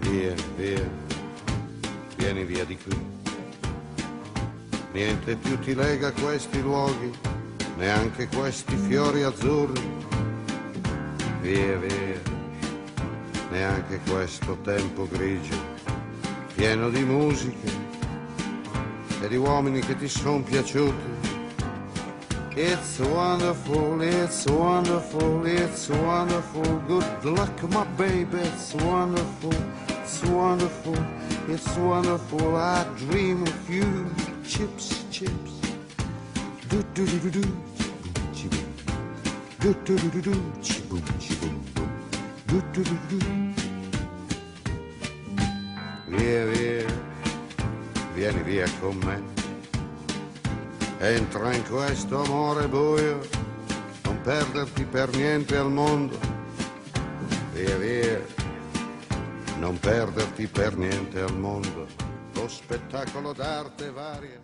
Via, via, vieni via di qui. Niente più ti lega a questi luoghi, neanche questi fiori azzurri. Via, via, neanche questo tempo grigio, pieno di musiche e di uomini che ti son piaciuti. It's wonderful, it's wonderful, it's wonderful. Good luck, my baby, it's wonderful, it's wonderful, it's wonderful. I dream of you. Chips, chips. Do do do do do. Chiboom. Do do do do do. Chiboom, chiboom, boom. Do do do do. Via, via, vieni via con me. Entra in questo amore buio, non perderti per niente al mondo. Via, via, non perderti per niente al mondo. Lo spettacolo d'arte varia.